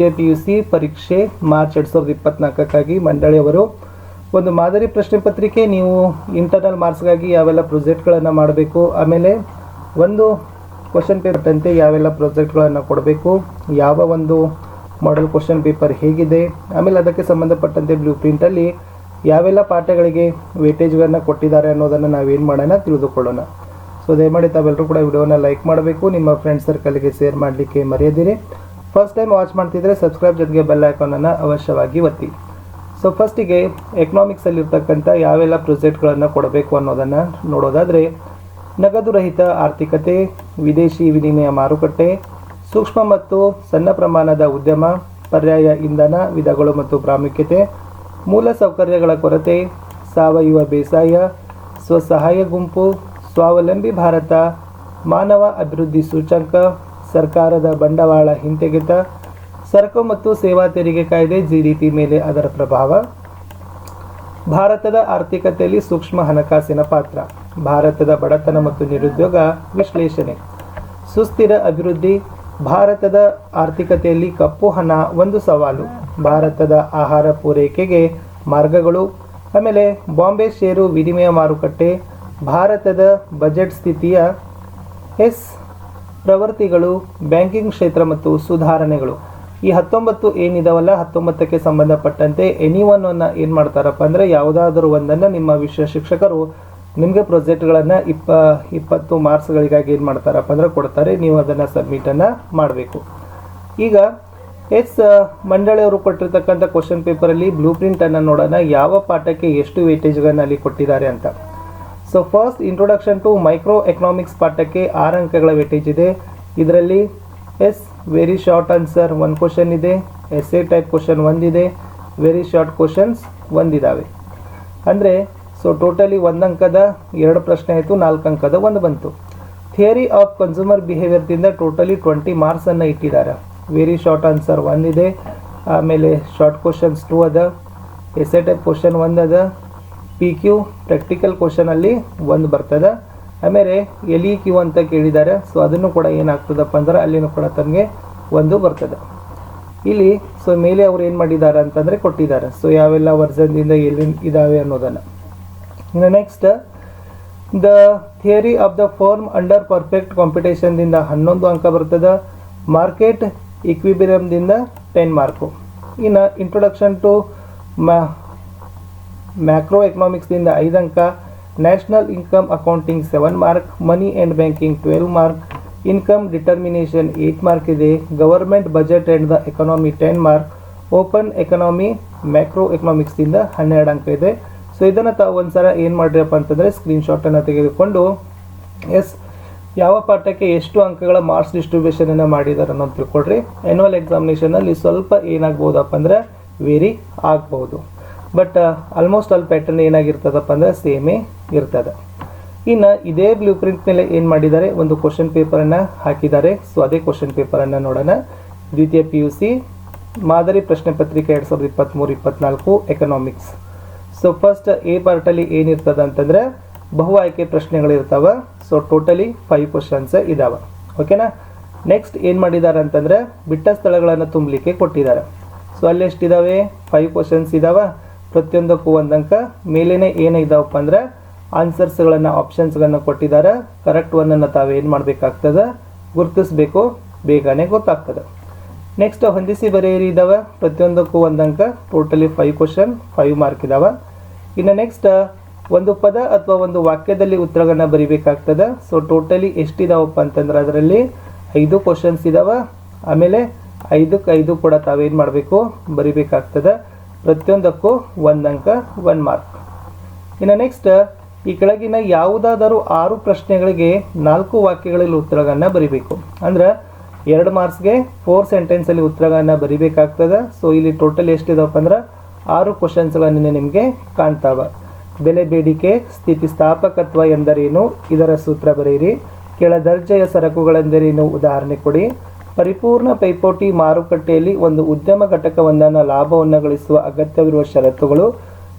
PUC ಪರೀಕ್ಷೆ March 2024 ಮಂಡಳಿಯವರು ಒಂದು ಮಾದರಿ ಪ್ರಶ್ನೆ ಪತ್ರಿಕೆ, ನೀವು ಇಂಟರ್ನಲ್ ಮಾರ್ಕ್ಸ್ಗಾಗಿ ಯಾವೆಲ್ಲ ಪ್ರಾಜೆಕ್ಟ್ಗಳನ್ನು ಮಾಡಬೇಕು, ಆಮೇಲೆ ಒಂದು ಕ್ವಶನ್ ಪೇಪರ್ ಅಂತೆ ಯಾವೆಲ್ಲ ಪ್ರಾಜೆಕ್ಟ್ಗಳನ್ನು ಕೊಡಬೇಕು, ಯಾವ ಒಂದು ಮಾಡೆಲ್ ಕ್ವಶನ್ ಪೇಪರ್ ಹೇಗಿದೆ, ಆಮೇಲೆ ಅದಕ್ಕೆ ಸಂಬಂಧಪಟ್ಟಂತೆ ಬ್ಲೂ ಪ್ರಿಂಟಲ್ಲಿ ಯಾವೆಲ್ಲ ಪಾಠಗಳಿಗೆ ವೇಟೇಜ್ಗಳನ್ನು ಕೊಟ್ಟಿದ್ದಾರೆ ಅನ್ನೋದನ್ನು ನಾವೇನು ಮಾಡೋಣ ತಿಳಿದುಕೊಳ್ಳೋಣ. ಸೊ ದಯಮಾಡಿ ತಾವೆಲ್ಲರೂ ಕೂಡ ವಿಡಿಯೋನ ಲೈಕ್ ಮಾಡಬೇಕು, ನಿಮ್ಮ ಫ್ರೆಂಡ್ ಸರ್ಕಲ್ಗೆ ಶೇರ್ ಮಾಡಲಿಕ್ಕೆ ಮರೆಯದಿರಿ. ಫಸ್ಟ್ ಟೈಮ್ ವಾಚ್ ಮಾಡ್ತಿದ್ರೆ ಸಬ್ಸ್ಕ್ರೈಬ್ ಜೊತೆಗೆ ಬೆಲ್ ಐಕಾನನ್ನು ಅವಶ್ಯವಾಗಿ ಒತ್ತಿ. ಸೊ ಫಸ್ಟಿಗೆ ಎಕನಾಮಿಕ್ಸಲ್ಲಿರ್ತಕ್ಕಂಥ ಯಾವೆಲ್ಲ ಪ್ರಾಜೆಕ್ಟ್ಗಳನ್ನು ಕೊಡಬೇಕು ಅನ್ನೋದನ್ನು ನೋಡೋದಾದರೆ, ನಗದು ರಹಿತ ಆರ್ಥಿಕತೆ, ವಿದೇಶಿ ವಿನಿಮಯ ಮಾರುಕಟ್ಟೆ, ಸೂಕ್ಷ್ಮ ಮತ್ತು ಸಣ್ಣ ಪ್ರಮಾಣದ ಉದ್ಯಮ, ಪರ್ಯಾಯ ಇಂಧನ ವಿಧಗಳು ಮತ್ತು ಪ್ರಾಮುಖ್ಯತೆ, ಮೂಲಸೌಕರ್ಯಗಳ ಕೊರತೆ, ಸಾವಯವ ಬೇಸಾಯ, ಸ್ವಸಹಾಯ ಗುಂಪು, ಸ್ವಾವಲಂಬಿ ಭಾರತ, ಮಾನವ ಅಭಿವೃದ್ಧಿ ಸೂಚ್ಯಂಕ, ಸರ್ಕಾರದ ಬಂಡವಾಳ ಹಿಂತೆಗೆತ, ಸರಕು ಮತ್ತು ಸೇವಾ ತೆರಿಗೆ ಕಾಯ್ದೆ, GDP ಮೇಲೆ ಅದರ ಪ್ರಭಾವ, ಭಾರತದ ಆರ್ಥಿಕತೆಯಲ್ಲಿ ಸೂಕ್ಷ್ಮ ಹಣಕಾಸಿನ ಪಾತ್ರ, ಭಾರತದ ಬಡತನ ಮತ್ತು ನಿರುದ್ಯೋಗ ವಿಶ್ಲೇಷಣೆ, ಸುಸ್ಥಿರ ಅಭಿವೃದ್ಧಿ, ಭಾರತದ ಆರ್ಥಿಕತೆಯಲ್ಲಿ ಕಪ್ಪು ಹಣ ಒಂದು ಸವಾಲು, ಭಾರತದ ಆಹಾರ ಪೂರೈಕೆಗೆ ಮಾರ್ಗಗಳು, ಆಮೇಲೆ ಬಾಂಬೆ ಷೇರು ವಿನಿಮಯ ಮಾರುಕಟ್ಟೆ, ಭಾರತದ ಬಜೆಟ್ ಸ್ಥಿತಿಯ ಪ್ರವೃತ್ತಿಗಳು, ಬ್ಯಾಂಕಿಂಗ್ ಕ್ಷೇತ್ರ ಮತ್ತು ಸುಧಾರಣೆಗಳು. ಈ 19 ಏನಿದಾವಲ್ಲ, 19ಕ್ಕೆ ಸಂಬಂಧಪಟ್ಟಂತೆ ಎನಿ ಒನ್ ಏನು ಮಾಡ್ತಾರಪ್ಪ ಅಂದರೆ ಯಾವುದಾದ್ರೂ ಒಂದನ್ನು ನಿಮ್ಮ ವಿಷಯ ಶಿಕ್ಷಕರು ನಿಮಗೆ ಪ್ರಾಜೆಕ್ಟ್ಗಳನ್ನು 20 ಮಾರ್ಕ್ಸ್ಗಳಿಗಾಗಿ ಏನು ಮಾಡ್ತಾರಪ್ಪ ಅಂದರೆ ಕೊಡ್ತಾರೆ, ನೀವು ಅದನ್ನು ಸಬ್ಮಿಟನ್ನು ಮಾಡಬೇಕು. ಈಗ ಮಂಡಳಿಯವರು ಕೊಟ್ಟಿರ್ತಕ್ಕಂಥ ಕ್ವಶನ್ ಪೇಪರಲ್ಲಿ ಬ್ಲೂ ಪ್ರಿಂಟನ್ನು ನೋಡೋಣ, ಯಾವ ಪಾಠಕ್ಕೆ ಎಷ್ಟು ವೇಟೇಜ್ಗಳನ್ನು ಅಲ್ಲಿ ಕೊಟ್ಟಿದ್ದಾರೆ ಅಂತ. So first introduction to micro economics ಪಾಠಕ್ಕೆ 6 ಅಂಕಗಳ ವೇಟೇಜ್ ಇದೆ. ಇದರಲ್ಲಿ ವೆರಿ ಶಾರ್ಟ್ ಆನ್ಸರ್ 1 ಕ್ವಶನ್ ಇದೆ, ಎಸ್ಸೆ ಟೈಪ್ ಕ್ವಶನ್ 1 ಇದೆ, ವೆರಿ ಶಾರ್ಟ್ ಕ್ವಶನ್ಸ್ 1 ಇದ್ದಾವೆ. ಅಂದರೆ ಸೊ ಟೋಟಲಿ 1 ಅಂಕದ 2 ಪ್ರಶ್ನೆ ಆಯಿತು, 4 ಅಂಕದ 1 ಬಂತು. ಥಿಯರಿ ಆಫ್ ಕನ್ಸ್ಯೂಮರ್ ಬಿಹೇವಿಯರ್ದಿಂದ ಟೋಟಲಿ 20 ಮಾರ್ಕ್ಸನ್ನು ಇಟ್ಟಿದ್ದಾರೆ. ವೆರಿ ಶಾರ್ಟ್ ಆನ್ಸರ್ 1 ಇದೆ, ಆಮೇಲೆ ಶಾರ್ಟ್ ಕ್ವಶನ್ಸ್ 2 ಅದ, ಎಸ್ಸೆ ಟೈಪ್ ಕ್ವಶನ್ 1 ಅದ, PQ ಪ್ರಾಕ್ಟಿಕಲ್ ಕ್ವಶನಲ್ಲಿ 1 ಬರ್ತದೆ, ಆಮೇಲೆ LEQ ಅಂತ ಕೇಳಿದ್ದಾರೆ. ಸೊ ಅದನ್ನು ಕೂಡ ಏನಾಗ್ತದಪ್ಪ ಅಂದ್ರೆ ಅಲ್ಲಿನೂ ಕೂಡ ತಮಗೆ 1 ಬರ್ತದೆ. ಇಲ್ಲಿ ಸೊ ಮೇಲೆ ಅವ್ರು ಏನು ಮಾಡಿದ್ದಾರೆ ಅಂತಂದರೆ ಕೊಟ್ಟಿದ್ದಾರೆ, ಸೊ ಯಾವೆಲ್ಲ ವರ್ಜನ್ದಿಂದ ಎಲ್ಲಿ ಇದ್ದಾವೆ ಅನ್ನೋದನ್ನು. ಇನ್ನು next the theory of the firm under perfect ಕಾಂಪಿಟೇಷನ್ದಿಂದ 11 ಅಂಕ ಬರ್ತದೆ, ಮಾರ್ಕೆಟ್ ಇಕ್ವಿಬಿರಿಯಮ್ದಿಂದ 10 ಮಾರ್ಕು. ಇನ್ನು ಇಂಟ್ರೊಡಕ್ಷನ್ ಟು ಮ್ಯಾಕ್ರೋ ಎಕನಾಮಿಕ್ಸ್ದಿಂದ 5 ಅಂಕ, national income accounting 7 mark, money and banking 12 mark, income determination 8 mark ಇದೆ, government budget and the economy 10 mark, open economy macro ಎಕನಾಮಿಕ್ಸ್ದಿಂದ 12 ಅಂಕ ಇದೆ. ಸೊ ಇದನ್ನು ತಾವು ಒಂದ್ಸಲ ಏನು ಮಾಡಿರಪ್ಪ ಅಂತಂದರೆ ಸ್ಕ್ರೀನ್ಶಾಟನ್ನು ತೆಗೆದುಕೊಂಡು ಯಾವ ಪಾಠಕ್ಕೆ ಎಷ್ಟು ಅಂಕಗಳ ಮಾರ್ಕ್ಸ್ ಡಿಸ್ಟ್ರಿಬ್ಯೂಷನನ್ನು ಮಾಡಿದ್ದಾರೆ ಅನ್ನೋದು ತಿಳ್ಕೊಳ್ರಿ. ಆ್ಯನ್ಯುವಲ್ ಎಕ್ಸಾಮಿನೇಷನಲ್ಲಿ ಸ್ವಲ್ಪ ಏನಾಗ್ಬೋದಪ್ಪ ಅಂದರೆ ವೇರಿ ಆಗ್ಬೋದು, ಬಟ್ ಆಲ್ಮೋಸ್ಟ್ ಆಲ್ ಪ್ಯಾಟರ್ನ್ ಏನಾಗಿರ್ತದಪ್ಪ ಅಂದರೆ ಸೇಮೇ ಇರ್ತದೆ. ಇನ್ನು ಇದೇ ಬ್ಲೂ ಪ್ರಿಂಟ್ ಮೇಲೆ ಏನು ಮಾಡಿದ್ದಾರೆ, ಒಂದು ಕ್ವಶನ್ ಪೇಪರನ್ನು ಹಾಕಿದ್ದಾರೆ. ಸೊ ಅದೇ ಕ್ವಶನ್ ಪೇಪರನ್ನು ನೋಡೋಣ. ದ್ವಿತೀಯ PUC ಮಾದರಿ ಪ್ರಶ್ನೆ ಪತ್ರಿಕೆ 2023-24 ಎಕನಾಮಿಕ್ಸ್. ಸೊ ಫಸ್ಟ್ ಎ ಪಾರ್ಟಲ್ಲಿ ಏನಿರ್ತದೆ ಅಂತಂದರೆ ಬಹು ಆಯ್ಕೆ ಪ್ರಶ್ನೆಗಳಿರ್ತಾವೆ. ಸೊ ಟೋಟಲಿ 5 ಕ್ವಶನ್ಸ್ ಇದ್ದಾವೆ. ಓಕೆನಾ. ನೆಕ್ಸ್ಟ್ ಏನು ಮಾಡಿದ್ದಾರೆ ಅಂತಂದರೆ ಬಿಟ್ಟ ಸ್ಥಳಗಳನ್ನು ತುಂಬಲಿಕ್ಕೆ ಕೊಟ್ಟಿದ್ದಾರೆ. ಸೊ ಅಲ್ಲಿ ಎಷ್ಟಿದ್ದಾವೆ, 5 ಕ್ವಶನ್ಸ್ ಇದ್ದಾವೆ, ಪ್ರತಿಯೊಂದಕ್ಕೂ 1 ಅಂಕ. ಮೇಲೇ ಏನಿದಾವಪ್ಪ ಅಂದರೆ ಆನ್ಸರ್ಸ್ಗಳನ್ನು ಆಪ್ಷನ್ಸ್ಗಳನ್ನು ಕೊಟ್ಟಿದ್ದಾರೆ. ಕರೆಕ್ಟ್ ಒನ್ನನ್ನು ತಾವೇನು ಮಾಡಬೇಕಾಗ್ತದೆ, ಗುರುತಿಸಬೇಕು, ಬೇಗನೆ ಗೊತ್ತಾಗ್ತದೆ. ನೆಕ್ಸ್ಟ್ ಹೊಂದಿಸಿ ಬರೆಯಿರಿ ಇದ್ದಾವೆ, ಪ್ರತಿಯೊಂದಕ್ಕೂ 1 ಅಂಕ, ಟೋಟಲಿ 5 ಕ್ವಶನ್ 5 ಮಾರ್ಕ್ ಇದ್ದಾವೆ. ಇನ್ನು ನೆಕ್ಸ್ಟ್ ಒಂದು ಪದ ಅಥವಾ ಒಂದು ವಾಕ್ಯದಲ್ಲಿ ಉತ್ತರಗಳನ್ನು ಬರಿಬೇಕಾಗ್ತದೆ. ಸೊ ಟೋಟಲಿ ಎಷ್ಟಿದಾವಪ್ಪ ಅಂತಂದ್ರೆ ಅದರಲ್ಲಿ 5 ಕ್ವಶನ್ಸ್ ಇದ್ದಾವೆ, ಆಮೇಲೆ 5ಕ್ಕೆ 5 ಕೂಡ ತಾವೇನು ಮಾಡಬೇಕು, ಬರಿಬೇಕಾಗ್ತದೆ. ಪ್ರತಿಯೊಂದಕ್ಕೂ 1 ಅಂಕ 1 ಮಾರ್ಕ್. ಇನ್ನು ನೆಕ್ಸ್ಟ್ ಈ ಕೆಳಗಿನ ಯಾವುದಾದರೂ 6 ಪ್ರಶ್ನೆಗಳಿಗೆ 4 ವಾಕ್ಯಗಳಲ್ಲಿ ಉತ್ತರಗಳನ್ನು ಬರಿಬೇಕು. ಅಂದ್ರೆ 2 ಮಾರ್ಕ್ಸ್ಗೆ 4 ಸೆಂಟೆನ್ಸಲ್ಲಿ ಉತ್ತರಗಳನ್ನು ಬರಿಬೇಕಾಗ್ತದೆ. ಸೊ ಇಲ್ಲಿ ಟೋಟಲ್ ಎಷ್ಟಿದಾವಪ್ಪ ಅಂದ್ರೆ 6 ಕ್ವಶನ್ಸ್ಗಳನ್ನು ನಿಮಗೆ ಕಾಣ್ತಾವೆ. ಬೆಲೆ ಬೇಡಿಕೆ ಸ್ಥಿತಿಸ್ಥಾಪಕತ್ವ ಎಂದರೇನು, ಇದರ ಸೂತ್ರ ಬರೆಯಿರಿ. ಕೆಳ ದರ್ಜೆಯ ಸರಕುಗಳೆಂದರೇನು, ಉದಾಹರಣೆ ಕೊಡಿ. ಪರಿಪೂರ್ಣ ಪೈಪೋಟಿ ಮಾರುಕಟ್ಟೆಯಲ್ಲಿ ಒಂದು ಉದ್ಯಮ ಘಟಕವೊಂದನ್ನು ಲಾಭವನ್ನು ಗಳಿಸುವ ಅಗತ್ಯವಿರುವ ಷರತ್ತುಗಳು.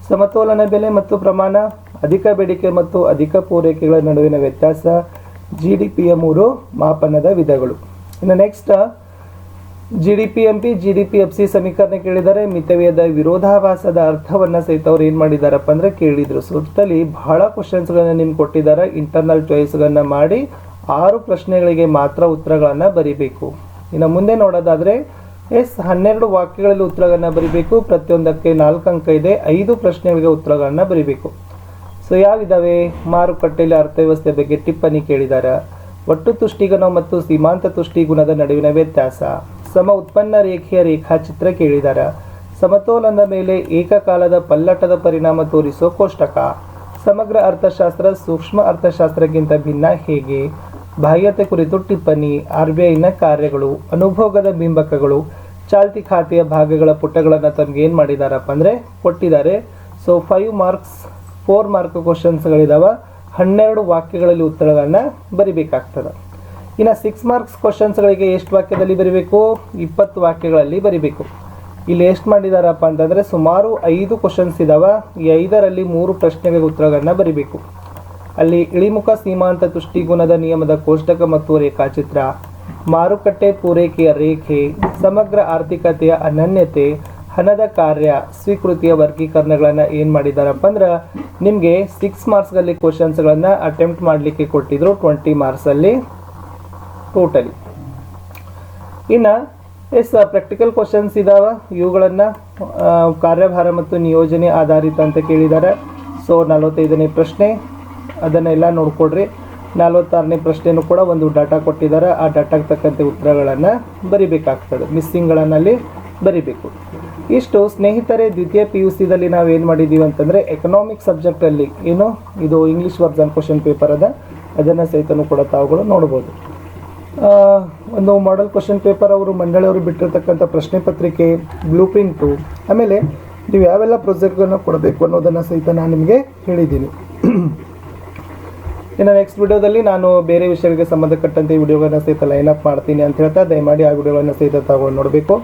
ಸಮತೋಲನ ಬೆಲೆ ಮತ್ತು ಪ್ರಮಾಣ, ಅಧಿಕ ಬೇಡಿಕೆ ಮತ್ತು ಅಧಿಕ ಪೂರೈಕೆಗಳ ನಡುವಿನ ವ್ಯತ್ಯಾಸ, GDPಯ 3 ಮಾಪನದ ವಿಧಗಳು. ಇನ್ನು ನೆಕ್ಸ್ಟ್ GDPMP GDPFC ಸಮೀಕರಣ ಕೇಳಿದ್ದಾರೆ. ಮಿತವ್ಯಯದ ವಿರೋಧಾಭಾಸದ ಅರ್ಥವನ್ನ ಸಹಿತ ಅವ್ರು ಏನ್ ಮಾಡಿದಾರಪ್ಪ ಅಂದ್ರೆ ಕೇಳಿದ್ರು. ಸೊ ಟೋಟಲಿ ಬಹಳ ಕ್ವಶನ್ಸ್ಗಳನ್ನ ನಿಮ್ಗೆ ಕೊಟ್ಟಿದ್ದಾರೆ. ಇಂಟರ್ನಲ್ ಚಾಯ್ಸ್ಗಳನ್ನ ಮಾಡಿ 6 ಪ್ರಶ್ನೆಗಳಿಗೆ ಮಾತ್ರ ಉತ್ತರಗಳನ್ನ ಬರಿಬೇಕು. ಇನ್ನು ಮುಂದೆ ನೋಡೋದಾದ್ರೆ 12 ವಾಕ್ಯಗಳಲ್ಲಿ ಉತ್ತರಗಳನ್ನ ಬರಿಬೇಕು. ಪ್ರತಿಯೊಂದಕ್ಕೆ 4 ಅಂಕ ಇದೆ. 5 ಪ್ರಶ್ನೆಗಳಿಗೆ ಉತ್ತರಗಳನ್ನ ಬರಿಬೇಕು. ಸೊ ಯಾವಿದಾವೆ? ಮಾರುಕಟ್ಟೆಯಲ್ಲಿ ಅರ್ಥವ್ಯವಸ್ಥೆ ಬಗ್ಗೆ ಟಿಪ್ಪಣಿ ಕೇಳಿದ್ದಾರೆ. ಒಟ್ಟು ತುಷ್ಟಿಗುಣ ಮತ್ತು ಸೀಮಾಂತ ತುಷ್ಟಿಗುಣದ ನಡುವಿನ ವ್ಯತ್ಯಾಸ, ಸಮ ಉತ್ಪನ್ನ ರೇಖೆಯ ರೇಖಾಚಿತ್ರ ಕೇಳಿದ್ದಾರೆ. ಸಮತೋಲನದ ಮೇಲೆ ಏಕಕಾಲದ ಪಲ್ಲಟದ ಪರಿಣಾಮ ತೋರಿಸೋ ಕೋಷ್ಟಕ, ಸಮಗ್ರ ಅರ್ಥಶಾಸ್ತ್ರ ಸೂಕ್ಷ್ಮ ಅರ್ಥಶಾಸ್ತ್ರಕ್ಕಿಂತ ಭಿನ್ನ ಹೇಗೆ, ಬಾಹ್ಯತೆ ಕುರಿತು ಟಿಪ್ಪಣಿ, RBIನ ಕಾರ್ಯಗಳು, ಅನುಭೋಗದ ಬಿಂಬಕಗಳು, ಚಾಲ್ತಿ ಖಾತೆಯ ಭಾಗಗಳ ಪುಟಗಳನ್ನು ತಮ್ಗೆ ಏನು ಮಾಡಿದಾರಪ್ಪ ಅಂದರೆ ಕೊಟ್ಟಿದ್ದಾರೆ. ಸೊ 5 ಮಾರ್ಕ್ಸ್ 4 ಮಾರ್ಕ್ ಕ್ವಶನ್ಸ್ಗಳಿದಾವೆ. 12 ವಾಕ್ಯಗಳಲ್ಲಿ ಉತ್ತರಗಳನ್ನ ಬರಿಬೇಕಾಗ್ತದೆ. ಇನ್ನು 6 ಮಾರ್ಕ್ಸ್ ಕ್ವಶನ್ಸ್ಗಳಿಗೆ ಎಷ್ಟು ವಾಕ್ಯದಲ್ಲಿ ಬರಿಬೇಕು? 20 ವಾಕ್ಯಗಳಲ್ಲಿ ಬರಿಬೇಕು. ಇಲ್ಲಿ ಎಷ್ಟು ಮಾಡಿದಾರಪ್ಪ ಅಂತಂದರೆ ಸುಮಾರು 5 ಕ್ವಶನ್ಸ್ ಇದಾವೆ. ಈ 5ರಲ್ಲಿ 3 ಪ್ರಶ್ನೆಗಳಿಗೆ ಉತ್ತರಗಳನ್ನ ಬರಿಬೇಕು. ಅಲ್ಲಿ ಇಳಿಮುಖ ಸೀಮಾಂತ ತುಷ್ಟಿಗುಣದ ನಿಯಮದ ಕೋಷ್ಟಕ ಮತ್ತು ರೇಖಾಚಿತ್ರ, ಮಾರುಕಟ್ಟೆ ಪೂರೈಕೆಯ ರೇಖೆ, ಸಮಗ್ರ ಆರ್ಥಿಕತೆಯ ಅನನ್ಯತೆ, ಹಣದ ಕಾರ್ಯ, ಸ್ವೀಕೃತಿಯ ವರ್ಗೀಕರಣಗಳನ್ನು ಏನು ಮಾಡಿದಾರಪ್ಪ ಅಂದ್ರೆ ನಿಮಗೆ 6 ಮಾರ್ಕ್ಸ್ಗಳಲ್ಲಿ ಕ್ವಶನ್ಸ್ಗಳನ್ನು ಅಟೆಂಪ್ಟ್ ಮಾಡಲಿಕ್ಕೆ ಕೊಟ್ಟಿದ್ರು 20 ಮಾರ್ಕ್ಸಲ್ಲಿ ಟೋಟಲಿ. ಇನ್ನು ಪ್ರಾಕ್ಟಿಕಲ್ ಕ್ವಶನ್ಸ್ ಇದಾವೆ. ಇವುಗಳನ್ನು ಕಾರ್ಯಭಾರ ಮತ್ತು ನಿಯೋಜನೆ ಆಧಾರಿತ ಅಂತ ಕೇಳಿದ್ದಾರೆ. ಸೊ 45ನೇ ಪ್ರಶ್ನೆ ಅದನ್ನೆಲ್ಲ ನೋಡ್ಕೊಡ್ರಿ. 46ನೇ ಪ್ರಶ್ನೆನೂ ಕೂಡ ಒಂದು ಡಾಟಾ ಕೊಟ್ಟಿದ್ದಾರೆ. ಆ ಡಾಟಾಗೆ ತಕ್ಕಂತೆ ಉತ್ತರಗಳನ್ನು ಬರಿಬೇಕಾಗ್ತದೆ. ಮಿಸ್ಸಿಂಗ್ಗಳನ್ನಲ್ಲಿ ಬರಿಬೇಕು. ಇಷ್ಟು ಸ್ನೇಹಿತರೆ ದ್ವಿತೀಯ PUCದಲ್ಲಿ ನಾವು ಏನು ಮಾಡಿದ್ದೀವಿ ಅಂತಂದರೆ ಎಕನಾಮಿಕ್ ಸಬ್ಜೆಕ್ಟಲ್ಲಿ ಏನು ಇದು ಇಂಗ್ಲೀಷ್ ವರ್ಜನ್ ಕ್ವಶನ್ ಪೇಪರ್ ಅದ, ಅದನ್ನು ಸಹಿತನೂ ಕೂಡ ತಾವುಗಳು ನೋಡ್ಬೋದು. ಒಂದು ಮಾಡೆಲ್ ಕ್ವಶನ್ ಪೇಪರ್ ಅವರು ಮಂಡಳಿಯವರು ಬಿಟ್ಟಿರ್ತಕ್ಕಂಥ ಪ್ರಶ್ನೆ ಪತ್ರಿಕೆ, ಬ್ಲೂ ಪ್ರಿಂಟು, ಆಮೇಲೆ ನೀವು ಯಾವೆಲ್ಲ ಪ್ರಾಜೆಕ್ಟ್ಗಳನ್ನ ಕೊಡಬೇಕು ಅನ್ನೋದನ್ನು ಸಹಿತ ನಾನು ನಿಮಗೆ ಹೇಳಿದ್ದೀನಿ. ಇನ್ನು ನೆಕ್ಸ್ಟ್ ವಿಡಿಯೋದಲ್ಲಿ ನಾನು ಬೇರೆ ವಿಷಯಗಳಿಗೆ ಸಂಬಂಧಪಟ್ಟಂತೆ ವಿಡಿಯೋಗಳನ್ನ ಸಹಿತ ಲೈನ್ ಅಪ್ ಮಾಡ್ತೀನಿ ಅಂತ ಹೇಳ್ತಾ ದಯಮಾಡಿ ಆ ವಿಡಿಯೋಗಳನ್ನು ಸಹಿತ ತಾವು ನೋಡಬೇಕು.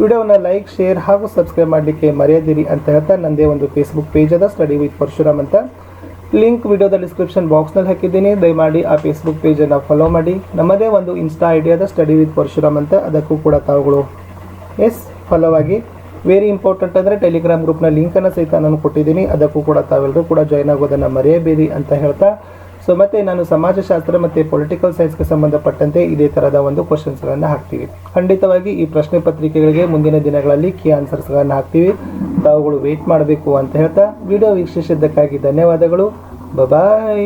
ವಿಡಿಯೋವನ್ನು ಲೈಕ್, ಶೇರ್ ಹಾಗೂ ಸಬ್ಸ್ಕ್ರೈಬ್ ಮಾಡಲಿಕ್ಕೆ ಮರೆಯದಿರಿ ಅಂತ ಹೇಳ್ತಾ ನನ್ನದೇ ಒಂದು ಫೇಸ್ಬುಕ್ ಪೇಜ್ ಅದ ಸ್ಟಡಿ ವಿತ್ ಪರಶುರಾಮ್ ಅಂತ. ಲಿಂಕ್ ವಿಡಿಯೋದ ಡಿಸ್ಕ್ರಿಪ್ಷನ್ ಬಾಕ್ಸ್ನಲ್ಲಿ ಹಾಕಿದ್ದೀನಿ. ದಯಮಾಡಿ ಆ ಫೇಸ್ಬುಕ್ ಪೇಜನ್ನು ಫಾಲೋ ಮಾಡಿ. ನಮ್ಮದೇ ಒಂದು ಇನ್ಸ್ಟಾ ಐಡಿ ಅದ ಸ್ಟಡಿ ವಿತ್ ಪರಶುರಾಮ್ ಅಂತ, ಅದಕ್ಕೂ ಕೂಡ ತಾವುಗಳು ಫಾಲೋ ಆಗಿ. ವೆರಿ ಇಂಪಾರ್ಟೆಂಟ್ ಅಂದರೆ ಟೆಲಿಗ್ರಾಮ್ ಗ್ರೂಪ್ನ ಲಿಂಕನ್ನು ಸಹಿತ ನಾನು ಕೊಟ್ಟಿದ್ದೀನಿ, ಅದಕ್ಕೂ ಕೂಡ ತಾವೆಲ್ಲರೂ ಕೂಡ ಜಾಯ್ನ್ ಆಗೋದನ್ನು ಮರೆಯಬೇಡಿ ಅಂತ ಹೇಳ್ತಾ. ಸೊ ಮತ್ತು ನಾನು ಸಮಾಜಶಾಸ್ತ್ರ ಮತ್ತು ಪೊಲಿಟಿಕಲ್ ಸೈನ್ಸ್ಗೆ ಸಂಬಂಧಪಟ್ಟಂತೆ ಇದೇ ಥರದ ಒಂದು ಕ್ವಶನ್ಸ್ಗಳನ್ನು ಹಾಕ್ತೀವಿ. ಖಂಡಿತವಾಗಿ ಈ ಪ್ರಶ್ನೆ ಪತ್ರಿಕೆಗಳಿಗೆ ಮುಂದಿನ ದಿನಗಳಲ್ಲಿ ಕೀ ಆನ್ಸರ್ಸ್ಗಳನ್ನು ಹಾಕ್ತೀವಿ. ತಾವುಗಳು ವೇಟ್ ಮಾಡಬೇಕು ಅಂತ ಹೇಳ್ತಾ ವಿಡಿಯೋ ವೀಕ್ಷಿಸಿದ್ದಕ್ಕಾಗಿ ಧನ್ಯವಾದಗಳು. ಬಾಯ್.